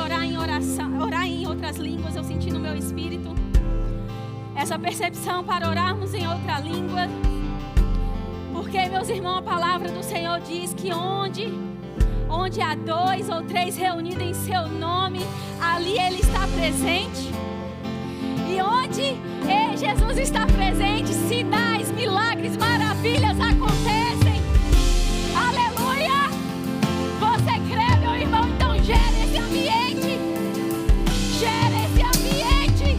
orar em outras línguas, eu senti no meu espírito essa percepção para orarmos em outra língua. Porque, meus irmãos, a palavra do Senhor diz que onde há 2 ou 3 reunidos em seu nome, ali Ele está presente. E onde Jesus está presente, sinais, milagres, maravilhas acontecem. Aleluia! Você crê, meu irmão? Então gere esse ambiente. Gere esse ambiente.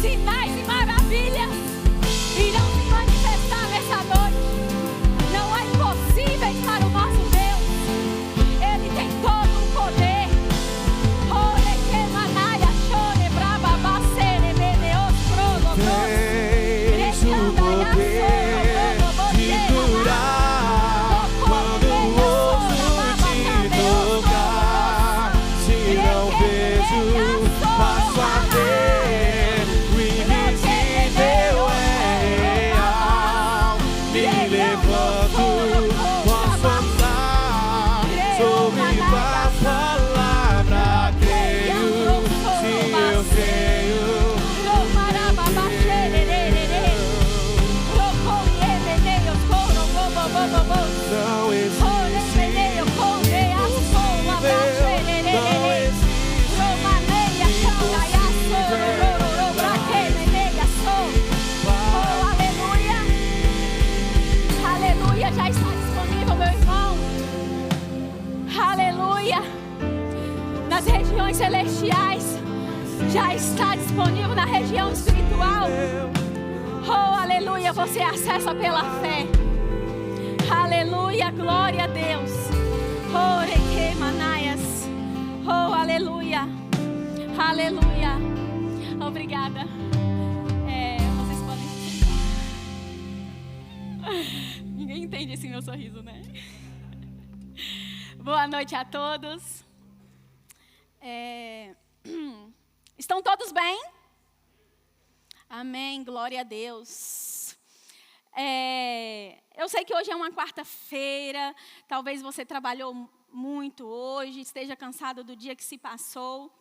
Sinais e maravilhas irão se manifestar nessa noite. Não há impossíveis para o nosso Deus. Ele tem todo o poder. Tens o poder de curar quando ouso te tocar. Se não vejo, passo a ver. O invisível é real. Me levanto, posso andar sobre a palavra. Creio, se eu creio. Não existe aleluia, já está disponível, meu irmão. Aleluia. Nas regiões celestiais, já está disponível na região espiritual. Oh, aleluia, você acessa pela fé. Aleluia, glória a Deus. Oh, reque manaias. Oh, aleluia. Aleluia. Obrigada. Vocês podem se sentar. Ninguém entende esse meu sorriso, né? Boa noite a todos. Estão todos bem? Amém, glória a Deus. Eu sei que hoje é uma quarta-feira, talvez você trabalhou muito hoje, esteja cansado do dia que se passou,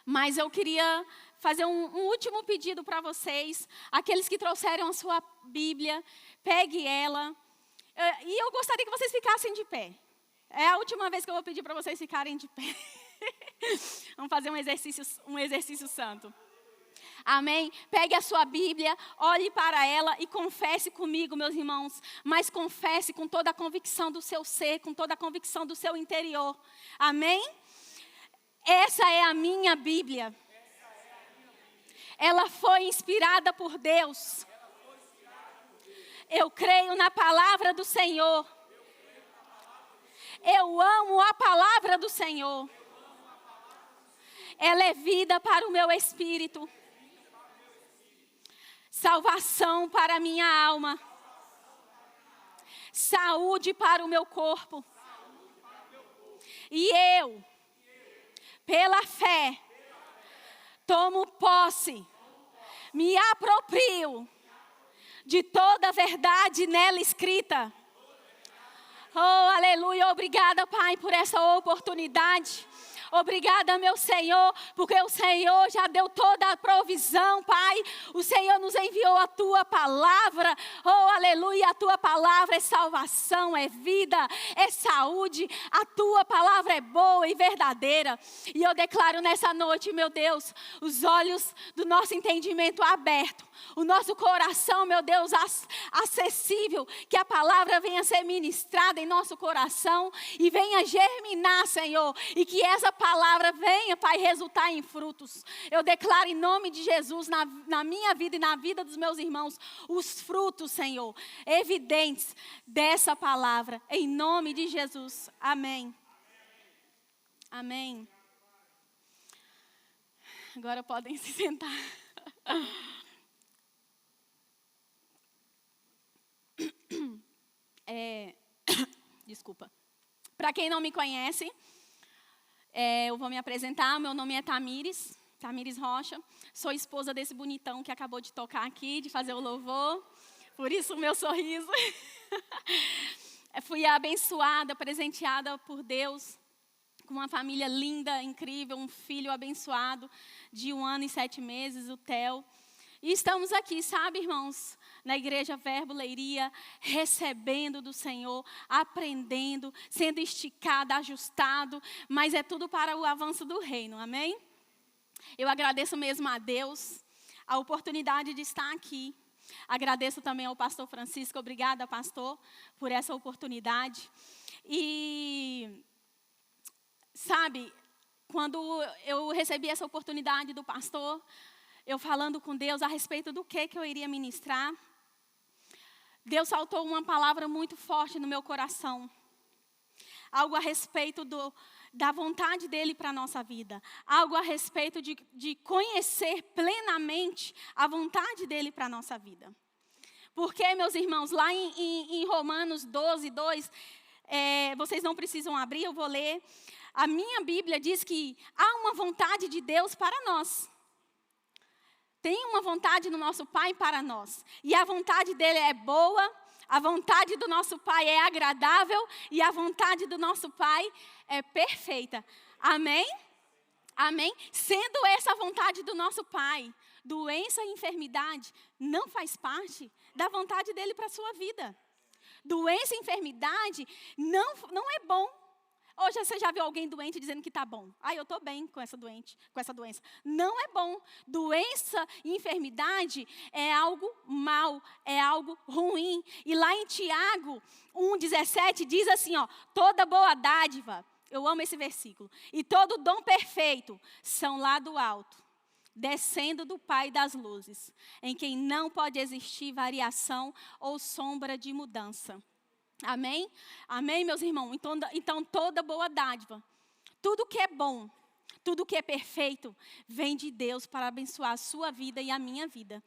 mas eu queria fazer um último pedido para vocês, aqueles que trouxeram a sua Bíblia, pegue ela, e eu gostaria que vocês ficassem de pé. É a última vez que eu vou pedir para vocês ficarem de pé. Vamos fazer um exercício santo. Amém? Pegue a sua Bíblia, olhe para ela e confesse comigo, meus irmãos. Mas confesse com toda a convicção do seu ser, com toda a convicção do seu interior. Amém? Essa é a minha Bíblia. Ela foi inspirada por Deus. Eu creio na palavra do Senhor. Eu amo a palavra do Senhor. Ela é vida para o meu espírito. Salvação para a minha alma. Saúde para o meu corpo. E eu, pela fé, tomo posse, me aproprio de toda a verdade nela escrita. Oh, aleluia. Obrigada, Pai, por essa oportunidade. Obrigada, meu Senhor, porque o Senhor já deu toda a provisão, Pai. O Senhor nos enviou a Tua palavra. Oh, aleluia, a Tua palavra é salvação, é vida, é saúde. A Tua palavra é boa e verdadeira. E eu declaro nessa noite, meu Deus, os olhos do nosso entendimento abertos. O nosso coração, meu Deus, acessível. Que a palavra venha ser ministrada em nosso coração e venha germinar, Senhor. E que essa palavra venha, Pai, resultar em frutos. Eu declaro em nome de Jesus, na minha vida e na vida dos meus irmãos, os frutos, Senhor, evidentes dessa palavra. Em nome de Jesus. Amém. Amém. Agora podem se sentar. Desculpa. Para quem não me conhece, eu vou me apresentar. Meu nome é Tamires Rocha. Sou esposa desse bonitão que acabou de tocar aqui, de fazer o louvor. Por isso o meu sorriso. Fui abençoada, presenteada por Deus com uma família linda, incrível, um filho abençoado de 1 ano e 7 meses, o Theo. E estamos aqui, sabe, irmãos, na Igreja Verbo Leiria, recebendo do Senhor, aprendendo, sendo esticado, ajustado, mas é tudo para o avanço do reino, amém? Eu agradeço mesmo a Deus a oportunidade de estar aqui. Agradeço também ao pastor Francisco, obrigada, pastor, por essa oportunidade. E, sabe, quando eu recebi essa oportunidade do pastor, eu falando com Deus a respeito do que eu iria ministrar, Deus saltou uma palavra muito forte no meu coração. Algo a respeito da vontade dEle para a nossa vida. Algo a respeito de conhecer plenamente a vontade dEle para a nossa vida. Porque, meus irmãos, lá em Romanos 12, 2, vocês não precisam abrir, eu vou ler. A minha Bíblia diz que há uma vontade de Deus para nós. Tem uma vontade do nosso Pai para nós. E a vontade dEle é boa, a vontade do nosso Pai é agradável e a vontade do nosso Pai é perfeita. Amém? Amém? Sendo essa a vontade do nosso Pai, doença e enfermidade não faz parte da vontade dEle para a sua vida. Doença e enfermidade não é bom. Hoje você já viu alguém doente dizendo que está bom. Eu estou bem com essa doença. Não é bom. Doença e enfermidade é algo mau, é algo ruim. E lá em Tiago 1,17 diz assim, toda boa dádiva, eu amo esse versículo, e todo dom perfeito são lá do alto, descendo do Pai das luzes, em quem não pode existir variação ou sombra de mudança. Amém? Amém, meus irmãos? Então, toda boa dádiva, tudo que é bom, tudo que é perfeito, vem de Deus para abençoar a sua vida e a minha vida.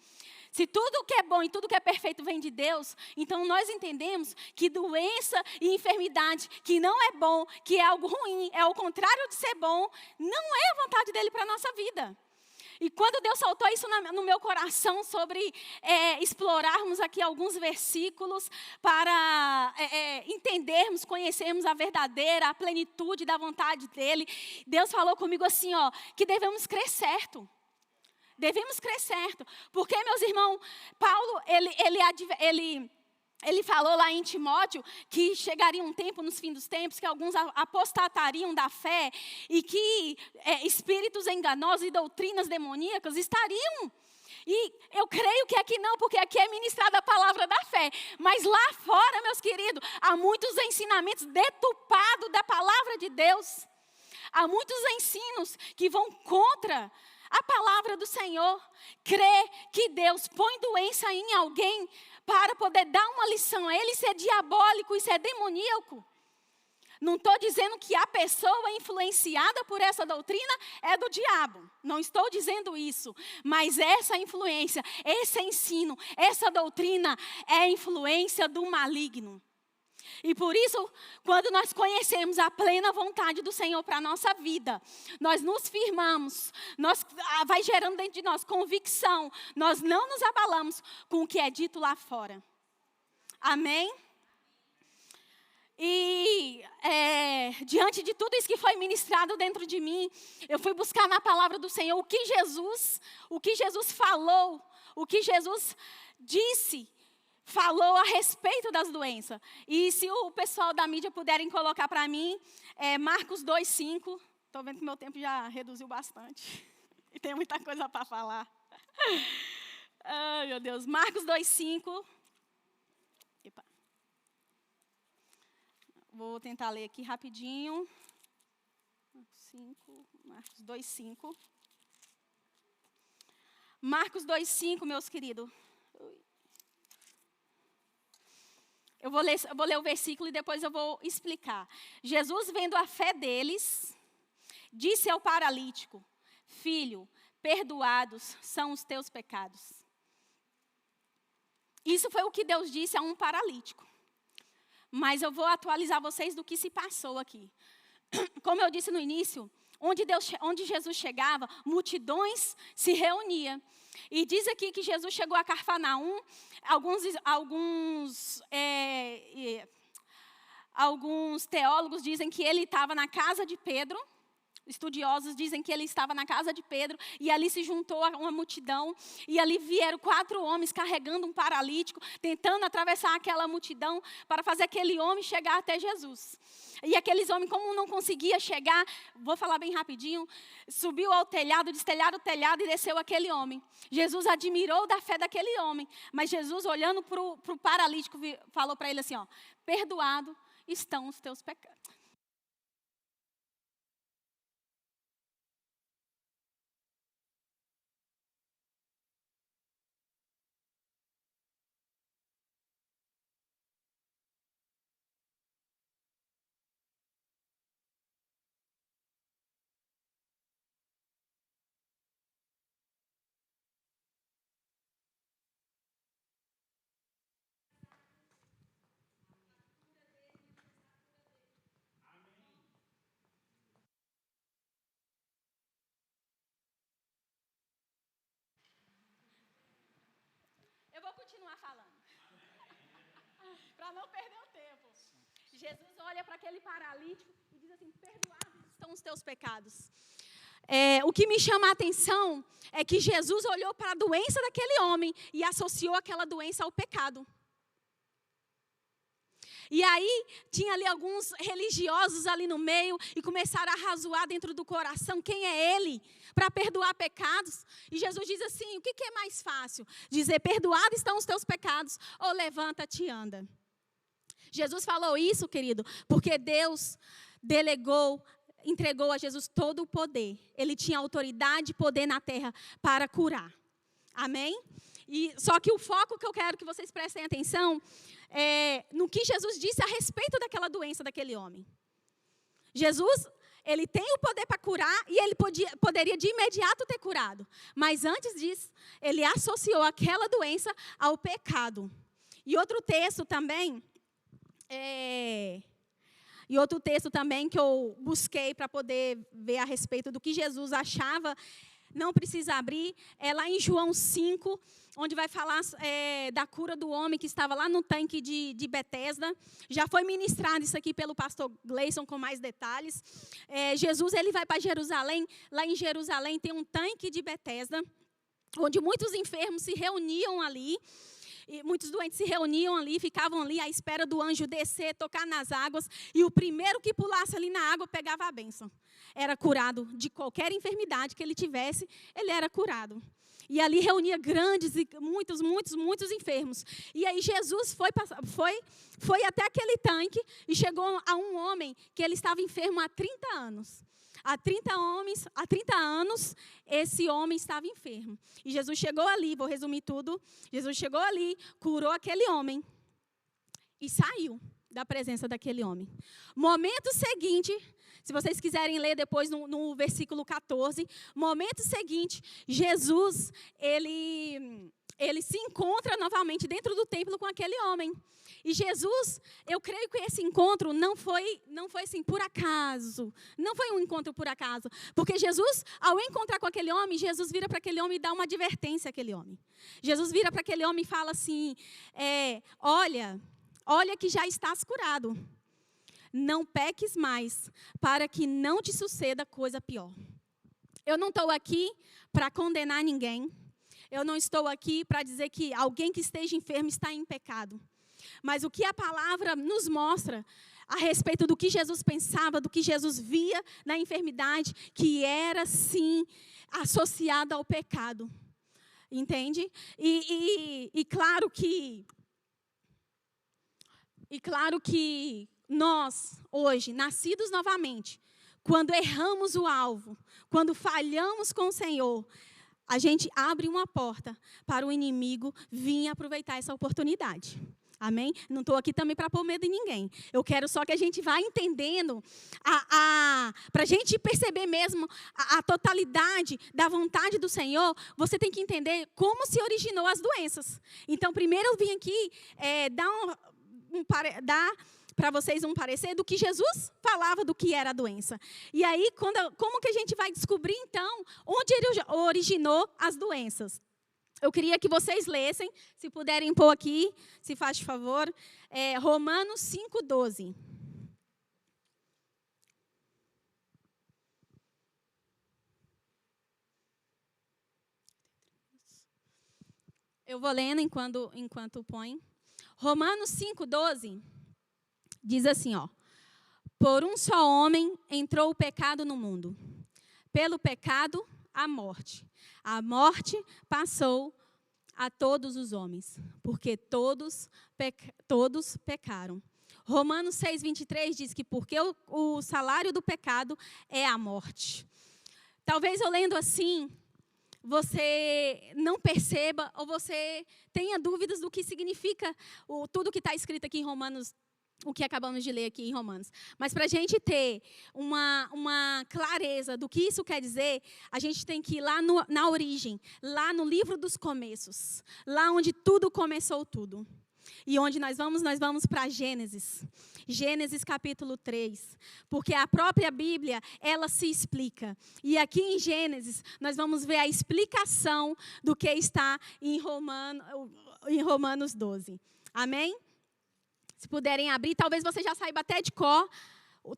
Se tudo que é bom e tudo que é perfeito vem de Deus, então nós entendemos que doença e enfermidade, que não é bom, que é algo ruim, é o contrário de ser bom, não é a vontade dEle para a nossa vida. E quando Deus soltou isso no meu coração sobre explorarmos aqui alguns versículos para entendermos, conhecermos a verdadeira, a plenitude da vontade dEle, Deus falou comigo assim, que devemos crer certo. Devemos crer certo. Porque, meus irmãos, Paulo, ele falou lá em Timóteo que chegaria um tempo nos fins dos tempos que alguns apostatariam da fé e que espíritos enganosos e doutrinas demoníacas estariam. E eu creio que aqui não, porque aqui é ministrada a palavra da fé. Mas lá fora, meus queridos, há muitos ensinamentos deturpados da palavra de Deus. Há muitos ensinos que vão contra a palavra do Senhor. Crê que Deus põe doença em alguém para poder dar uma lição a ele, isso é diabólico, isso é demoníaco. Não estou dizendo que a pessoa influenciada por essa doutrina é do diabo. Não estou dizendo isso. Mas essa influência, esse ensino, essa doutrina é influência do maligno. E por isso, quando nós conhecemos a plena vontade do Senhor para a nossa vida, nós nos firmamos, vai gerando dentro de nós convicção, nós não nos abalamos com o que é dito lá fora. Amém? E diante de tudo isso que foi ministrado dentro de mim, eu fui buscar na palavra do Senhor o que Jesus falou, o que Jesus disse, falou a respeito das doenças. E se o pessoal da mídia puderem colocar para mim, Marcos 2,5. Estou vendo que meu tempo já reduziu bastante. E tem muita coisa para falar. Ai, meu Deus. Marcos 2,5. Epa. Vou tentar ler aqui rapidinho. Marcos 2,5. Marcos 2,5, meus queridos. Eu vou ler o versículo e depois eu vou explicar. Jesus, vendo a fé deles, disse ao paralítico: Filho, perdoados são os teus pecados. Isso foi o que Deus disse a um paralítico. Mas eu vou atualizar vocês do que se passou aqui. Como eu disse no início, onde Jesus chegava, multidões se reuniam. E diz aqui que Jesus chegou a Alguns teólogos dizem que ele estava na casa de Pedro. Estudiosos dizem que ele estava na casa de Pedro e ali se juntou a uma multidão. E ali vieram 4 homens carregando um paralítico, tentando atravessar aquela multidão para fazer aquele homem chegar até Jesus. E aqueles homens, como não conseguia chegar, vou falar bem rapidinho, subiu ao telhado, destelharam o telhado e desceu aquele homem. Jesus admirou da fé daquele homem, mas Jesus, olhando para o paralítico, falou para ele assim, ó, perdoado estão os teus pecados. Eu vou continuar falando, para não perder o tempo. Jesus olha para aquele paralítico e diz assim, perdoados estão os teus pecados. O que me chama a atenção é que Jesus olhou para a doença daquele homem e associou aquela doença ao pecado. E aí, tinha ali alguns religiosos ali no meio e começaram a razoar dentro do coração quem é ele para perdoar pecados. E Jesus diz assim, o que é mais fácil? Dizer, perdoados estão os teus pecados ou levanta-te e anda. Jesus falou isso, querido, porque Deus entregou a Jesus todo o poder. Ele tinha autoridade e poder na terra para curar. Amém? Só que o foco que eu quero que vocês prestem atenção é no que Jesus disse a respeito daquela doença daquele homem. Jesus, ele tem o poder para curar e ele poderia de imediato ter curado. Mas antes disso, ele associou aquela doença ao pecado. E outro texto também que eu busquei para poder ver a respeito do que Jesus achava, não precisa abrir, é lá em João 5, onde vai falar da cura do homem que estava lá no tanque de Betesda. Já foi ministrado isso aqui pelo pastor Gleison com mais detalhes. Jesus, ele vai para Jerusalém. Lá em Jerusalém tem um tanque de Betesda, onde muitos enfermos se reuniam ali. E muitos doentes se reuniam ali, ficavam ali à espera do anjo descer, tocar nas águas. E o primeiro que pulasse ali na água pegava a bênção. Era curado de qualquer enfermidade que ele tivesse, ele era curado. E ali reunia grandes e muitos enfermos. E aí Jesus foi até aquele tanque e chegou a um homem que ele estava enfermo há 30 anos. Há 30 anos, esse homem estava enfermo. E Jesus chegou ali, vou resumir tudo. Jesus chegou ali, curou aquele homem e saiu da presença daquele homem. Momento seguinte, se vocês quiserem ler depois no versículo 14, momento seguinte, Jesus, ele se encontra novamente dentro do templo com aquele homem. E Jesus, eu creio que esse encontro não foi assim por acaso. Não foi um encontro por acaso. Porque Jesus, ao encontrar com aquele homem, Jesus vira para aquele homem e dá uma advertência àquele homem. Jesus vira para aquele homem e fala assim, olha que já estás curado. Não peques mais, para que não te suceda coisa pior. Eu não estou aqui para condenar ninguém. Eu não estou aqui para dizer que alguém que esteja enfermo está em pecado. Mas o que a palavra nos mostra a respeito do que Jesus pensava, do que Jesus via na enfermidade, que era, sim, associada ao pecado. Entende? E claro que nós, hoje, nascidos novamente, quando erramos o alvo, quando falhamos com o Senhor, a gente abre uma porta para o inimigo vir aproveitar essa oportunidade. Amém? Não estou aqui também para pôr medo em ninguém. Eu quero só que a gente vá entendendo, para a gente perceber mesmo a totalidade da vontade do Senhor, você tem que entender como se originou as doenças. Então, primeiro eu vim aqui dar para vocês um parecer do que Jesus falava do que era a doença. E aí, como que a gente vai descobrir, então, onde ele originou as doenças? Eu queria que vocês lessem, se puderem pôr aqui, se faz favor, Romanos 5,12. Eu vou lendo enquanto põe. Romanos 5:12 diz assim, ó. Por um só homem entrou o pecado no mundo. Pelo pecado, a morte. A morte passou a todos os homens, porque todos pecaram. Romanos 6:23 diz que porque o salário do pecado é a morte. Talvez eu lendo assim, você não perceba ou você tenha dúvidas do que significa tudo que está escrito aqui em Romanos, o que acabamos de ler aqui em Romanos. Mas para a gente ter uma clareza do que isso quer dizer, a gente tem que ir lá na origem, lá no livro dos começos, lá onde tudo começou tudo. E onde nós vamos para Gênesis. Gênesis capítulo 3. Porque a própria Bíblia, ela se explica. E aqui em Gênesis, nós vamos ver a explicação do que está em Romanos 12. Amém? Se puderem abrir, talvez você já saiba até de cor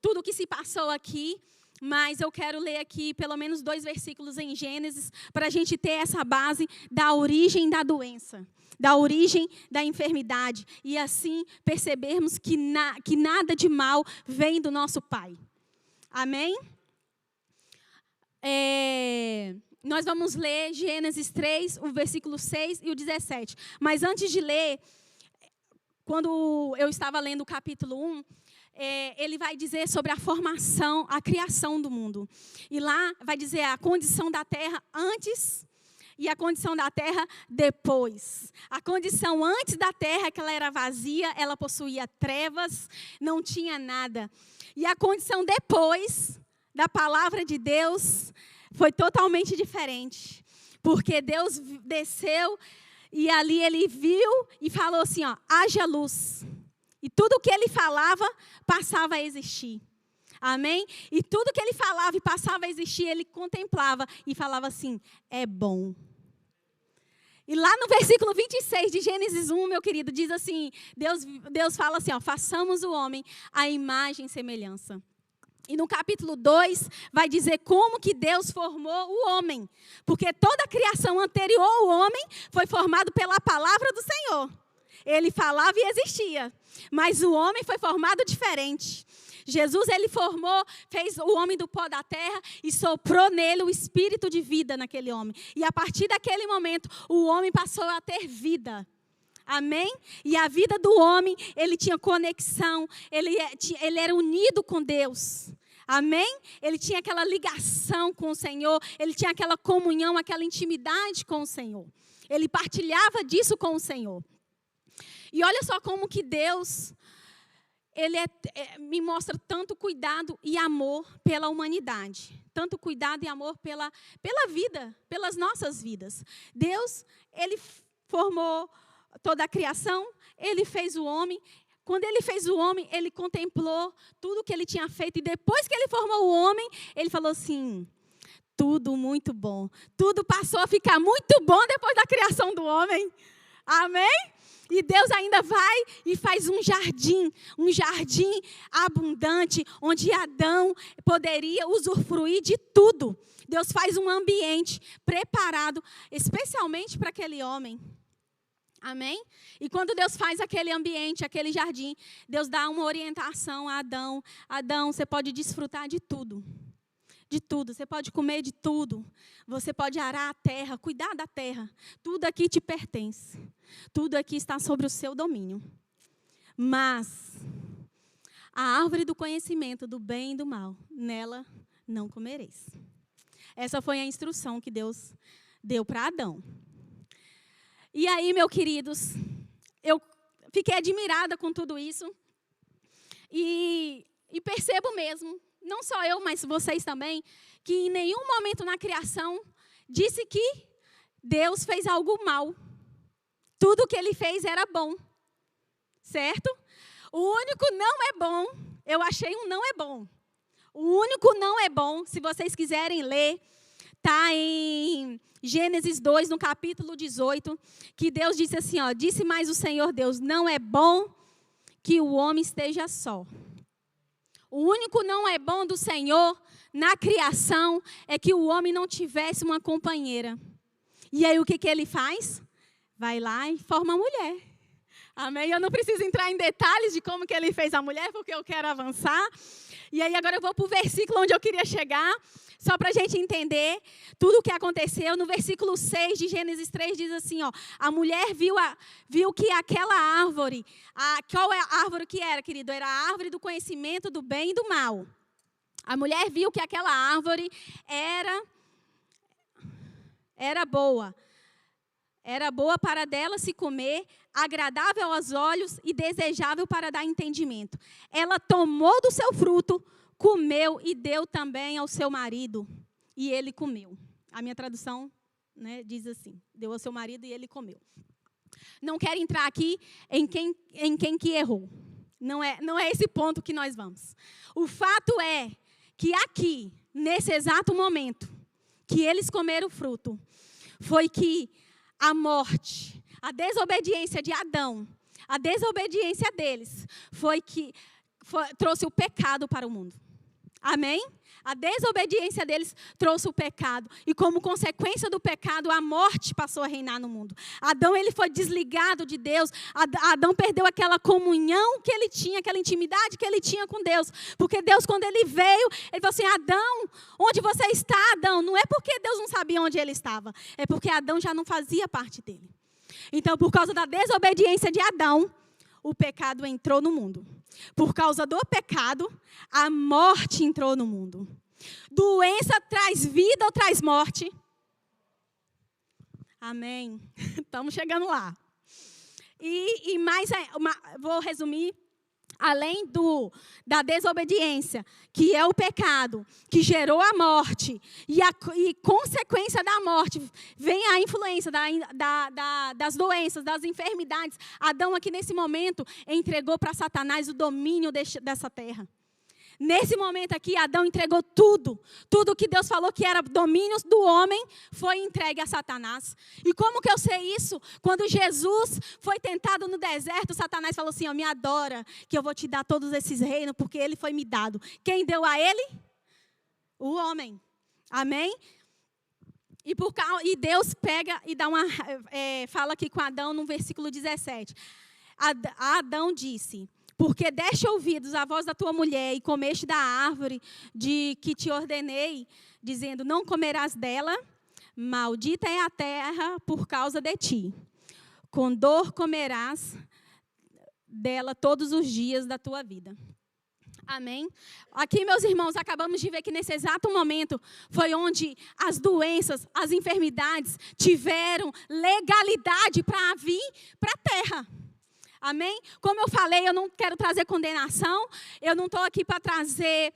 tudo o que se passou aqui. Mas eu quero ler aqui pelo menos 2 versículos em Gênesis para a gente ter essa base da origem da doença, da origem da enfermidade. E assim percebermos que nada de mal vem do nosso Pai. Amém? Nós vamos ler Gênesis 3, o versículo 6 e o 17. Mas antes de ler, quando eu estava lendo o capítulo 1, ele vai dizer sobre a formação, a criação do mundo. E lá vai dizer a condição da terra antes e a condição da terra depois. A condição antes da terra é que ela era vazia, ela possuía trevas, não tinha nada. E a condição depois da palavra de Deus foi totalmente diferente. Porque Deus desceu e ali ele viu e falou assim, ó, haja luz. E tudo que ele falava, passava a existir. Amém? E tudo que ele falava e passava a existir, ele contemplava e falava assim, é bom. E lá no versículo 26 de Gênesis 1, meu querido, diz assim, Deus fala assim, ó, façamos o homem à imagem e semelhança. E no capítulo 2, vai dizer como que Deus formou o homem. Porque toda a criação anterior ao homem foi formada pela palavra do Senhor. Ele falava e existia. Mas o homem foi formado diferente. Jesus, ele fez o homem do pó da terra e soprou nele o espírito de vida naquele homem. E a partir daquele momento, o homem passou a ter vida. Amém? E a vida do homem, ele tinha conexão, ele era unido com Deus. Amém? Ele tinha aquela ligação com o Senhor, ele tinha aquela comunhão, aquela intimidade com o Senhor. Ele partilhava disso com o Senhor. E olha só como que Deus, ele me mostra tanto cuidado e amor pela humanidade. Tanto cuidado e amor pela vida, pelas nossas vidas. Deus, ele formou toda a criação, ele fez o homem. Quando ele fez o homem, ele contemplou tudo que ele tinha feito. E depois que ele formou o homem, ele falou assim, tudo muito bom. Tudo passou a ficar muito bom depois da criação do homem. Amém? E Deus ainda vai e faz um jardim abundante, onde Adão poderia usufruir de tudo. Deus faz um ambiente preparado especialmente para aquele homem. Amém? E quando Deus faz aquele ambiente, aquele jardim, Deus dá uma orientação a Adão. Adão, você pode desfrutar de tudo. De tudo, você pode comer de tudo. Você pode arar a terra, cuidar da terra. Tudo aqui te pertence. Tudo aqui está sobre o seu domínio. Mas a árvore do conhecimento do bem e do mal, nela não comereis. Essa foi a instrução que Deus deu para Adão. E aí, meus queridos, eu fiquei admirada com tudo isso. E percebo mesmo, não só eu, mas vocês também, que em nenhum momento na criação disse que Deus fez algo mal. Tudo que ele fez era bom. Certo? O único não é bom, eu achei um não é bom. O único não é bom, se vocês quiserem ler, está em Gênesis 2, no capítulo 18, que Deus disse assim, ó, disse mais o Senhor Deus, não é bom que o homem esteja só. O único não é bom do Senhor na criação é que o homem não tivesse uma companheira. E aí o que ele faz? vai lá e forma a mulher. Amém? Eu não preciso entrar em detalhes de como que ele fez a mulher, porque eu quero avançar. E aí agora eu vou para o versículo onde eu queria chegar, só para a gente entender tudo o que aconteceu. No versículo 6 de Gênesis 3 diz assim, ó, a mulher viu que aquela árvore, qual é a árvore que era, querido? Era a árvore do conhecimento do bem e do mal. A mulher viu que aquela árvore era boa. Era boa para dela se comer, agradável aos olhos e desejável para dar entendimento. Ela tomou do seu fruto, comeu e deu também ao seu marido, e ele comeu. A minha tradução, né, diz assim, deu ao seu marido e ele comeu. Não quero entrar aqui em quem que errou. Não é esse ponto que nós vamos. O fato é que aqui, nesse exato momento, que eles comeram o fruto, foi que a morte, a desobediência de Adão, a desobediência deles, trouxe o pecado para o mundo. Amém? A desobediência deles trouxe o pecado. E como consequência do pecado, a morte passou a reinar no mundo. Adão, ele foi desligado de Deus. Adão perdeu aquela comunhão que ele tinha, aquela intimidade que ele tinha com Deus. Porque Deus, quando ele veio, ele falou assim, Adão, onde você está, Adão? Não é porque Deus não sabia onde ele estava. É porque Adão já não fazia parte dele. Então, por causa da desobediência de Adão, o pecado entrou no mundo. Por causa do pecado, a morte entrou no mundo. Doença traz vida ou traz morte? Amém. Estamos chegando lá. E mais, vou resumir. Além da desobediência, que é o pecado, que gerou a morte, e consequência da morte, vem a influência das doenças, das enfermidades. Adão aqui nesse momento entregou para Satanás o domínio dessa terra. Nesse momento aqui, Adão entregou tudo que Deus falou que era domínio do homem, foi entregue a Satanás. E como que eu sei isso? Quando Jesus foi tentado no deserto, Satanás falou assim, me adora, que eu vou te dar todos esses reinos, porque ele foi me dado. Quem deu a ele? O homem. Amém? E Deus pega e dá fala aqui com Adão no versículo 17. Adão disse, porque deste ouvidos à voz da tua mulher e comeste da árvore de que te ordenei, dizendo, não comerás dela, maldita é a terra por causa de ti. Com dor comerás dela todos os dias da tua vida. Amém? Aqui, meus irmãos, acabamos de ver que nesse exato momento foi onde as doenças, as enfermidades tiveram legalidade para vir para a terra. Amém? Como eu falei, eu não quero trazer condenação, eu não estou aqui para trazer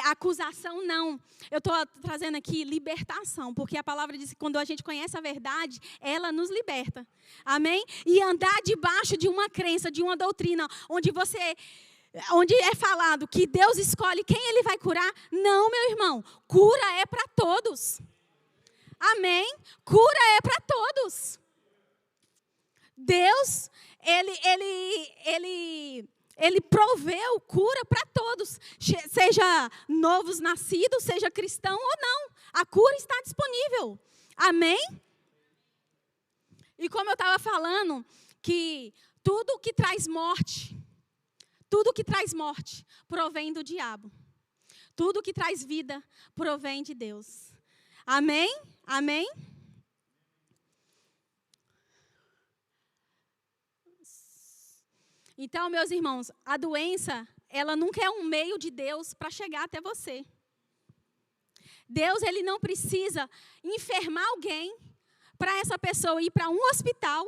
acusação, não. Eu estou trazendo aqui libertação, porque a palavra diz que quando a gente conhece a verdade, ela nos liberta. Amém? E andar debaixo de uma crença, de uma doutrina, onde é falado que Deus escolhe quem Ele vai curar. Não, meu irmão, cura é para todos. Amém? Cura é para todos. Deus, Ele proveu cura para todos, seja novos nascidos, seja cristão ou não. A cura está disponível. Amém? E como eu estava falando, que tudo que traz morte provém do diabo. Tudo que traz vida provém de Deus. Amém? Amém? Então, meus irmãos, a doença, ela nunca é um meio de Deus para chegar até você. Deus, Ele não precisa enfermar alguém para essa pessoa ir para um hospital,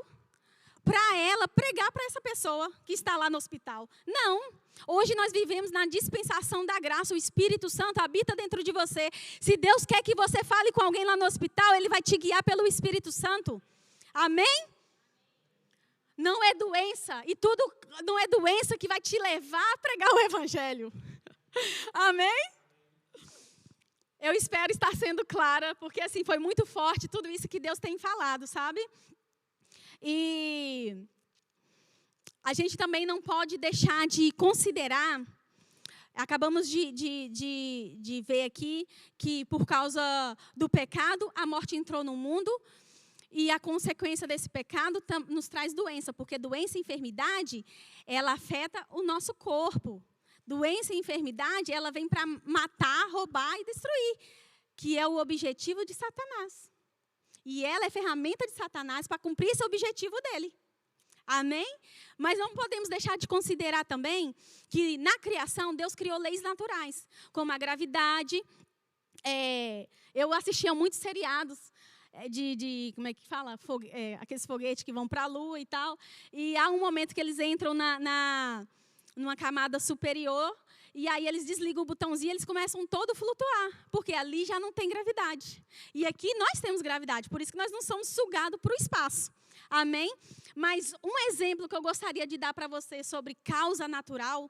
para ela pregar para essa pessoa que está lá no hospital. Não. Hoje nós vivemos na dispensação da graça, o Espírito Santo habita dentro de você. Se Deus quer que você fale com alguém lá no hospital, Ele vai te guiar pelo Espírito Santo. Amém? Não é doença, e tudo não é doença que vai te levar a pregar o Evangelho. Amém? Eu espero estar sendo clara, porque assim, foi muito forte tudo isso que Deus tem falado, sabe? E a gente também não pode deixar de considerar, acabamos de ver aqui, que por causa do pecado, a morte entrou no mundo. E a consequência desse pecado nos traz doença, porque doença e enfermidade, ela afeta o nosso corpo. Doença e enfermidade, ela vem para matar, roubar e destruir, que é o objetivo de Satanás. E ela é ferramenta de Satanás para cumprir esse objetivo dele. Amém? Mas não podemos deixar de considerar também que na criação Deus criou leis naturais, como a gravidade. Eu assistia muitos seriados como é que fala? Aqueles foguetes que vão para a Lua e tal. E há um momento que eles entram numa camada superior, e aí eles desligam o botãozinho e eles começam todo a flutuar, porque ali já não tem gravidade. E aqui nós temos gravidade, por isso que nós não somos sugados para o espaço. Amém? Mas um exemplo que eu gostaria de dar para você sobre causa natural,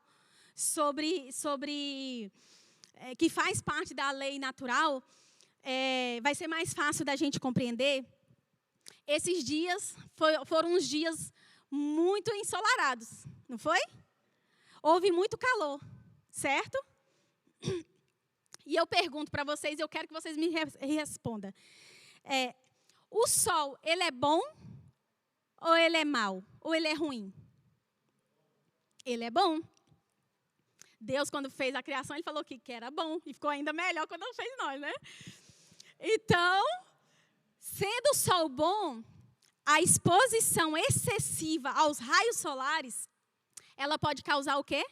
que faz parte da lei natural, vai ser mais fácil da gente compreender. Esses dias foram uns dias muito ensolarados, não foi? Houve muito calor, certo? E eu pergunto para vocês, eu quero que vocês me respondam. O sol, ele é bom ou ele é mau? Ou ele é ruim? Ele é bom. Deus, quando fez a criação, ele falou que era bom. E ficou ainda melhor quando fez nós, né? Então, sendo o sol bom, a exposição excessiva aos raios solares, ela pode causar o quê?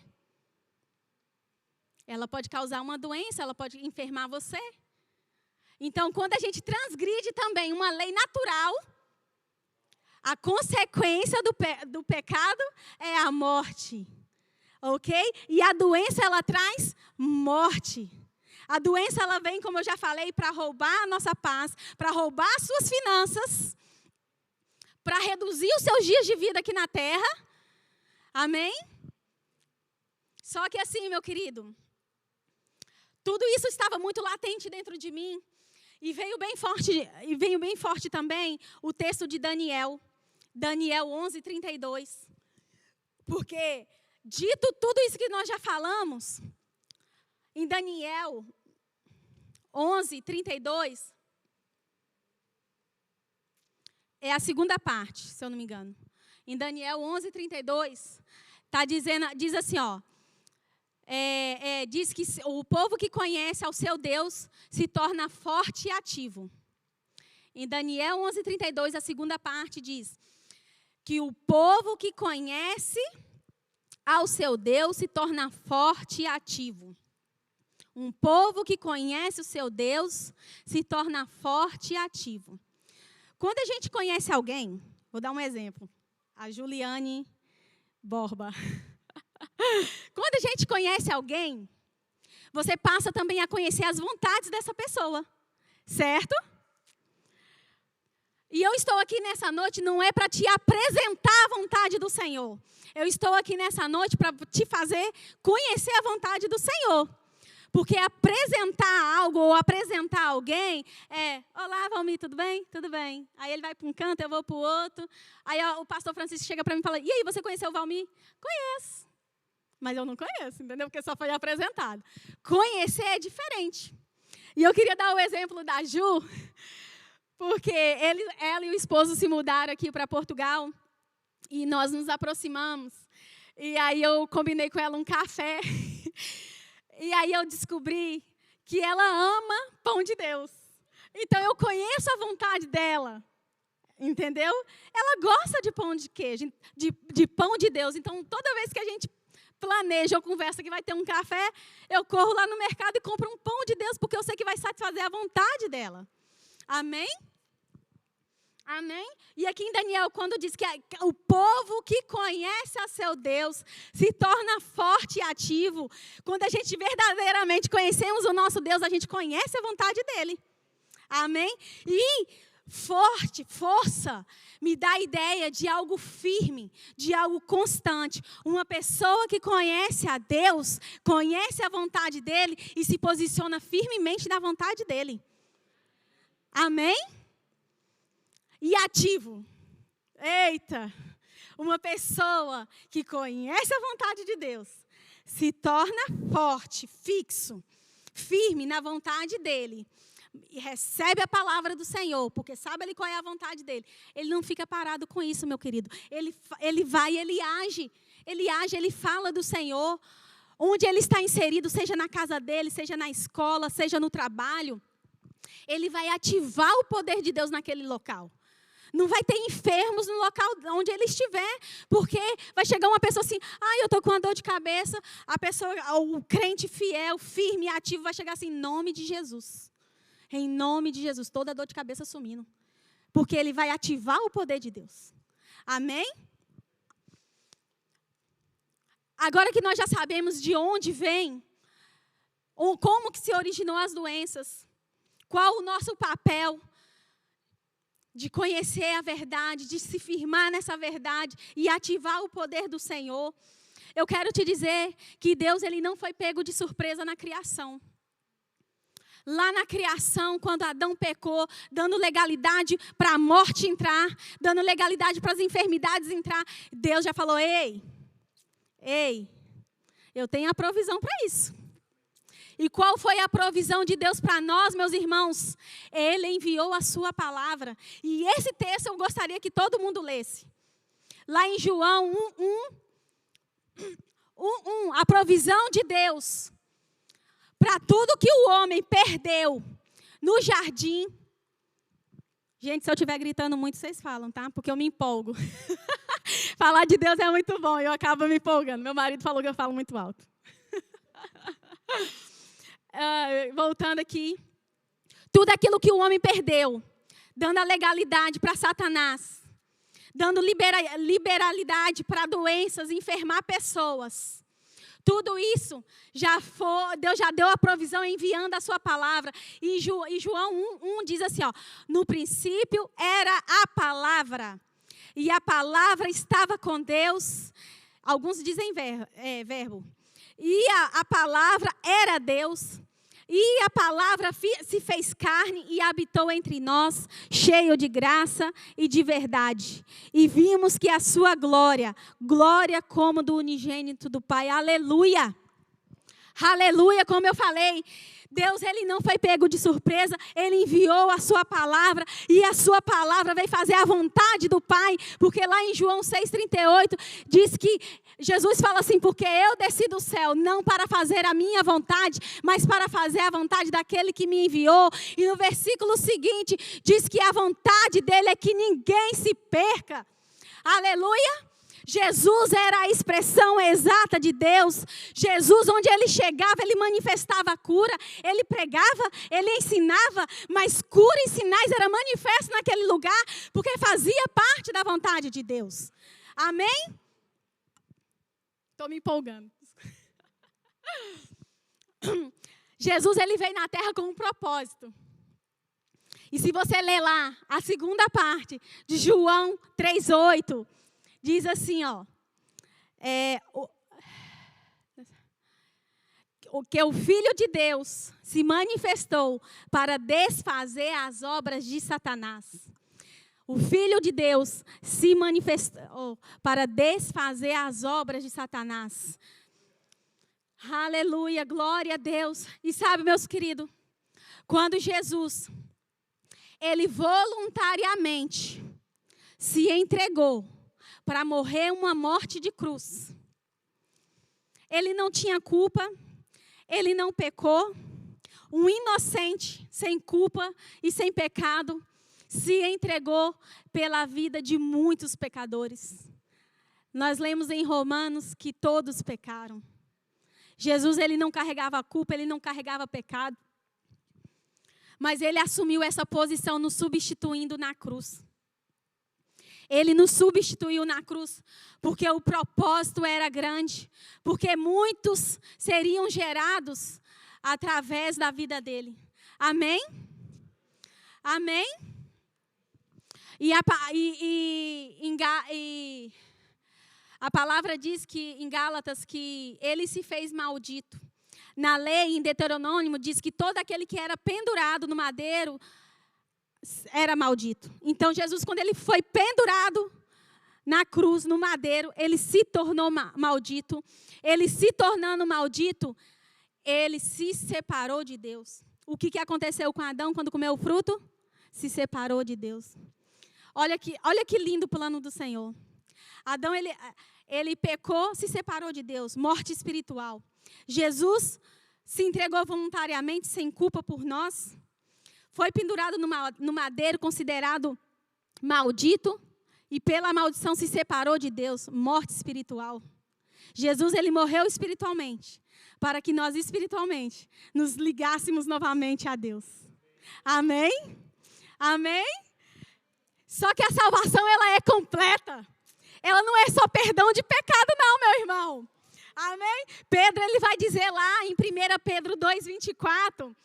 Ela pode causar uma doença, ela pode enfermar você. Então, quando a gente transgride também uma lei natural, a consequência do pecado é a morte. Ok? E a doença, ela traz morte. A doença, ela vem, como eu já falei, para roubar a nossa paz, para roubar as suas finanças, para reduzir os seus dias de vida aqui na terra. Amém? Só que assim, meu querido, tudo isso estava muito latente dentro de mim. E veio bem forte também o texto de Daniel 11:32. Porque, dito tudo isso que nós já falamos, em Daniel 11:32, é a segunda parte, se eu não me engano. Em Daniel 11:32, diz assim, diz que o povo que conhece ao seu Deus se torna forte e ativo. Em Daniel 11:32, a segunda parte diz que o povo que conhece ao seu Deus se torna forte e ativo. Um povo que conhece o seu Deus se torna forte e ativo. Quando a gente conhece alguém, vou dar um exemplo. A Juliane Borba. Quando a gente conhece alguém, você passa também a conhecer as vontades dessa pessoa. Certo? E eu estou aqui nessa noite não é para te apresentar a vontade do Senhor. Eu estou aqui nessa noite para te fazer conhecer a vontade do Senhor. Porque apresentar algo ou apresentar alguém olá, Valmir, tudo bem? Tudo bem. Aí ele vai para um canto, eu vou para o outro. Aí o pastor Francisco chega para mim e fala, e aí, você conheceu o Valmir? Conheço. Mas eu não conheço, entendeu? Porque só foi apresentado. Conhecer é diferente. E eu queria dar o exemplo da Ju, porque ela e o esposo se mudaram aqui para Portugal e nós nos aproximamos. E aí eu combinei com ela um café. E aí eu descobri que ela ama pão de Deus. Então eu conheço a vontade dela. Entendeu? Ela gosta de pão de queijo, de pão de Deus. Então toda vez que a gente planeja ou conversa que vai ter um café, eu corro lá no mercado e compro um pão de Deus, porque eu sei que vai satisfazer a vontade dela. Amém? Amém? E aqui em Daniel, quando diz que o povo que conhece a seu Deus se torna forte e ativo, quando a gente verdadeiramente conhecemos o nosso Deus, a gente conhece a vontade dele. Amém? E força, me dá a ideia de algo firme, de algo constante. Uma pessoa que conhece a Deus, conhece a vontade dele e se posiciona firmemente na vontade dele. Amém? E ativo. Eita! Uma pessoa que conhece a vontade de Deus se torna forte, fixo, firme na vontade dele. e recebe a palavra do Senhor, porque sabe ali qual é a vontade dele, ele não fica parado com isso, meu querido. Ele vai, ele age, ele fala do Senhor, onde ele está inserido, seja na casa dele, seja na escola, seja no trabalho. Ele vai ativar o poder de Deus naquele local. Não vai ter enfermos no local onde ele estiver, porque vai chegar uma pessoa assim, eu estou com uma dor de cabeça, a pessoa, o crente fiel, firme e ativo vai chegar assim, em nome de Jesus. Em nome de Jesus, toda dor de cabeça sumindo. Porque ele vai ativar o poder de Deus. Amém? Agora que nós já sabemos de onde vem, ou como que se originou as doenças, qual o nosso papel de conhecer a verdade, de se firmar nessa verdade e ativar o poder do Senhor. Eu quero te dizer que Deus ele não foi pego de surpresa na criação. Lá na criação, quando Adão pecou, dando legalidade para a morte entrar, dando legalidade para as enfermidades entrar, Deus já falou, ei, eu tenho a provisão para isso. E qual foi a provisão de Deus para nós, meus irmãos? Ele enviou a sua palavra. E esse texto eu gostaria que todo mundo lesse. Lá em João 1:1, a provisão de Deus para tudo que o homem perdeu no jardim. Gente, se eu estiver gritando muito, vocês falam, tá? Porque eu me empolgo. Falar de Deus é muito bom, eu acabo me empolgando. Meu marido falou que eu falo muito alto. Voltando aqui, tudo aquilo que o homem perdeu, dando a legalidade para Satanás, dando liberalidade para doenças, enfermar pessoas, tudo isso Deus já deu a provisão enviando a sua palavra. E João 1 diz assim, no princípio era a palavra, e a palavra estava com Deus, alguns dizem verbo. E a palavra era Deus. E a palavra se fez carne e habitou entre nós, cheio de graça e de verdade. E vimos que a sua glória como do unigênito do Pai. Aleluia! Aleluia, como eu falei, Deus ele não foi pego de surpresa, ele enviou a sua palavra e a sua palavra veio fazer a vontade do Pai, porque lá em João 6,38 diz que Jesus fala assim, porque eu desci do céu não para fazer a minha vontade, mas para fazer a vontade daquele que me enviou. E no versículo seguinte diz que a vontade dele é que ninguém se perca. Aleluia! Jesus era a expressão exata de Deus. Jesus, onde ele chegava, ele manifestava a cura, ele pregava, ele ensinava, mas cura e sinais era manifesto naquele lugar, porque fazia parte da vontade de Deus. Amém? Estou me empolgando. Jesus, ele veio na terra com um propósito. E se você ler lá a segunda parte de João 3,8, diz assim, que o Filho de Deus se manifestou para desfazer as obras de Satanás. O Filho de Deus se manifestou para desfazer as obras de Satanás. Aleluia, glória a Deus. E sabe, meus queridos, quando Jesus, ele voluntariamente se entregou para morrer uma morte de cruz. Ele não tinha culpa, ele não pecou. Um inocente, sem culpa e sem pecado, se entregou pela vida de muitos pecadores. Nós lemos em Romanos que todos pecaram. Jesus, ele não carregava a culpa, ele não carregava pecado. Mas ele assumiu essa posição nos substituindo na cruz. Ele nos substituiu na cruz, porque o propósito era grande, porque muitos seriam gerados através da vida dele. Amém? Amém? E a palavra diz que em Gálatas que ele se fez maldito. Na lei, em Deuteronômio, diz que todo aquele que era pendurado no madeiro era maldito. Então, Jesus, quando ele foi pendurado na cruz, no madeiro, ele se tornou maldito. Ele se tornando maldito, ele se separou de Deus. o que aconteceu com Adão quando comeu o fruto? Se separou de Deus. Olha que lindo o plano do Senhor. Adão, ele pecou, se separou de Deus, morte espiritual. Jesus se entregou voluntariamente, sem culpa por nós. Foi pendurado no madeiro, considerado maldito. E pela maldição se separou de Deus, morte espiritual. Jesus, ele morreu espiritualmente, para que nós espiritualmente nos ligássemos novamente a Deus. Amém? Amém? Só que a salvação, ela é completa. Ela não é só perdão de pecado, não, meu irmão. Amém? Pedro, ele vai dizer lá em 1 Pedro 2,24,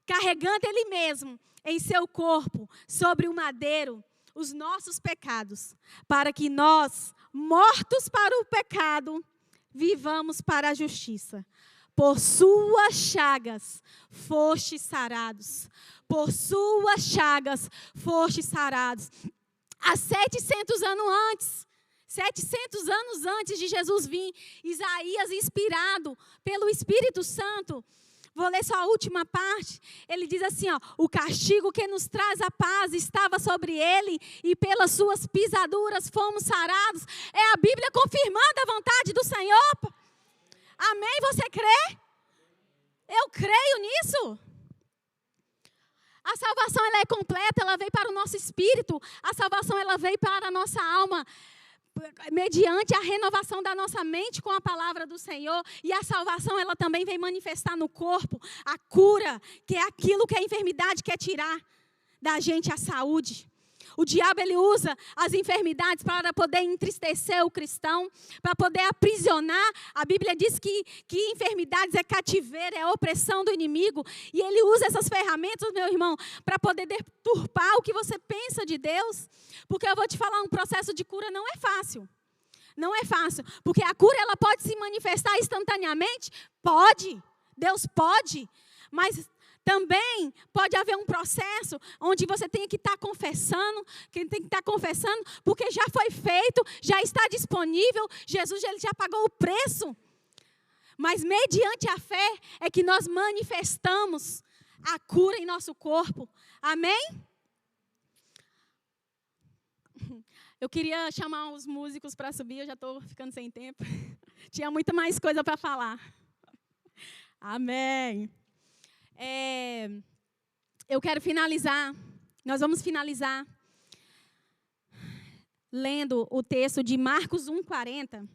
carregando ele mesmo em seu corpo, sobre o madeiro, os nossos pecados, para que nós, mortos para o pecado, vivamos para a justiça. Por suas chagas fostes sarados. Por suas chagas fostes sarados. Há 700 anos antes de Jesus vir, Isaías, inspirado pelo Espírito Santo, vou ler só a última parte. Ele diz assim, o castigo que nos traz a paz estava sobre ele e pelas suas pisaduras fomos sarados. É a Bíblia confirmando a vontade do Senhor. Amém? Você crê? Eu creio nisso. A salvação, ela é completa, ela veio para o nosso espírito. A salvação, ela veio para a nossa alma, mediante a renovação da nossa mente com a palavra do Senhor. E a salvação, ela também vem manifestar no corpo a cura, que é aquilo que a enfermidade quer tirar da gente, a saúde. O diabo, ele usa as enfermidades para poder entristecer o cristão, para poder aprisionar. A Bíblia diz que enfermidades é cativeiro, é opressão do inimigo. E ele usa essas ferramentas, meu irmão, para poder deturpar o que você pensa de Deus. Porque eu vou te falar, um processo de cura não é fácil. Não é fácil. Porque a cura, ela pode se manifestar instantaneamente? Pode. Deus pode. Mas também pode haver um processo onde você tem que estar confessando, porque já foi feito, já está disponível, Jesus ele já pagou o preço. Mas mediante a fé é que nós manifestamos a cura em nosso corpo. Amém? Eu queria chamar os músicos para subir, eu já estou ficando sem tempo. Tinha muita mais coisa para falar. Amém. Eu quero finalizar, nós vamos finalizar lendo o texto de Marcos 1:40.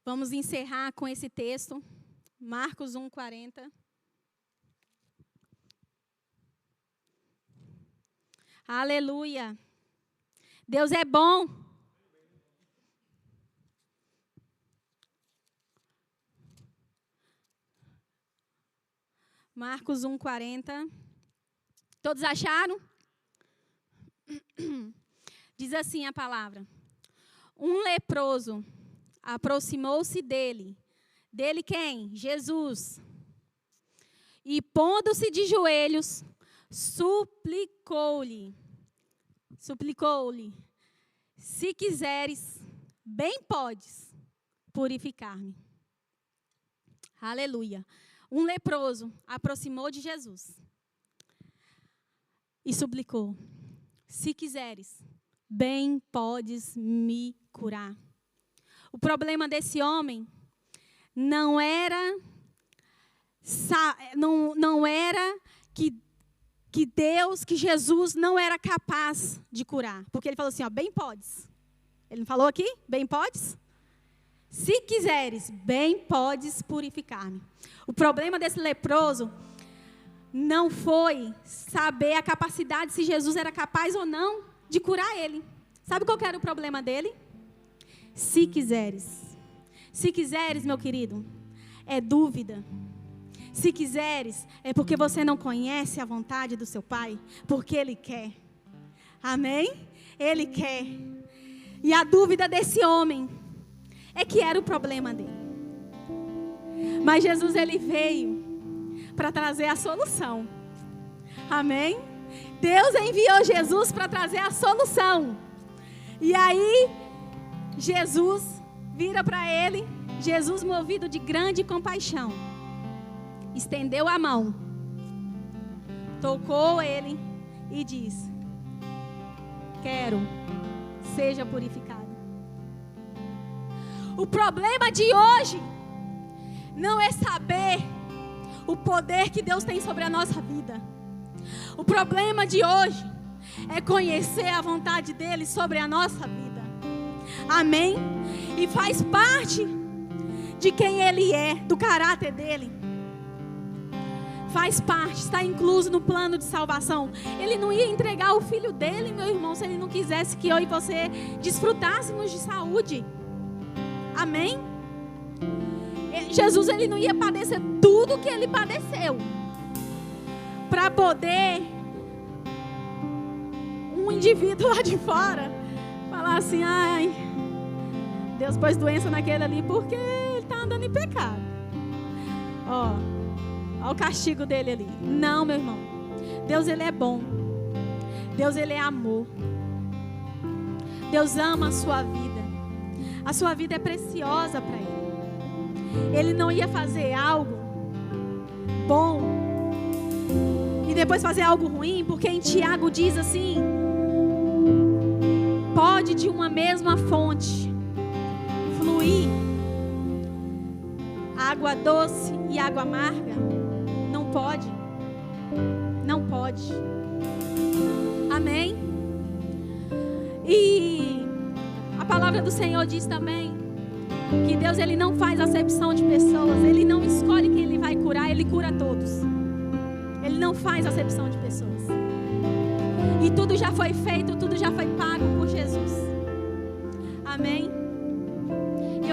Vamos encerrar com esse texto, Marcos 1:40. Aleluia. Deus é bom. Marcos 1:40. Todos acharam? Diz assim a palavra. Um leproso aproximou-se dele. Dele quem? Jesus. E pondo-se de joelhos, suplicou-lhe. Se quiseres, bem podes purificar-me. Aleluia. Um leproso aproximou de Jesus e suplicou: se quiseres, bem podes me curar. O problema desse homem não era que Jesus não era capaz de curar. Porque ele falou assim, bem podes. Ele não falou aqui? Bem podes? Se quiseres, bem podes purificar-me. O problema desse leproso não foi saber a capacidade, se Jesus era capaz ou não de curar ele. Sabe qual que era o problema dele? Se quiseres. Se quiseres, meu querido, é dúvida. Se quiseres, é porque você não conhece a vontade do seu Pai, porque Ele quer. Amém? Ele quer. E a dúvida desse homem é que era o problema dele. Mas Jesus, ele veio para trazer a solução. Amém? Deus enviou Jesus para trazer a solução. E aí, Jesus vira para ele, Jesus movido de grande compaixão. estendeu a mão, tocou ele e disse: quero, seja purificado. O problema de hoje não é saber o poder que Deus tem sobre a nossa vida. O problema de hoje é conhecer a vontade dele sobre a nossa vida. Amém? E faz parte de quem ele é, do caráter dele. Faz parte, está incluso no plano de salvação. Ele não ia entregar o filho dele, meu irmão, se ele não quisesse que eu e você desfrutássemos de saúde. Amém? Jesus, ele não ia padecer tudo que ele padeceu para poder um indivíduo lá de fora falar assim: ai, Deus pôs doença naquele ali porque ele está andando em pecado. Ó o castigo dele ali. Não, meu irmão. Deus, ele é bom. Deus, ele é amor. Deus ama a sua vida. A sua vida é preciosa para ele. Ele não ia fazer algo bom e depois fazer algo ruim, porque em Tiago diz assim: pode de uma mesma fonte fluir água doce e água amarga? Não pode. Não pode. Amém? E a palavra do Senhor diz também que Deus, ele não faz acepção de pessoas. Ele não escolhe quem ele vai curar, ele cura todos. Ele não faz acepção de pessoas. E tudo já foi feito, tudo já foi pago por Jesus. Amém?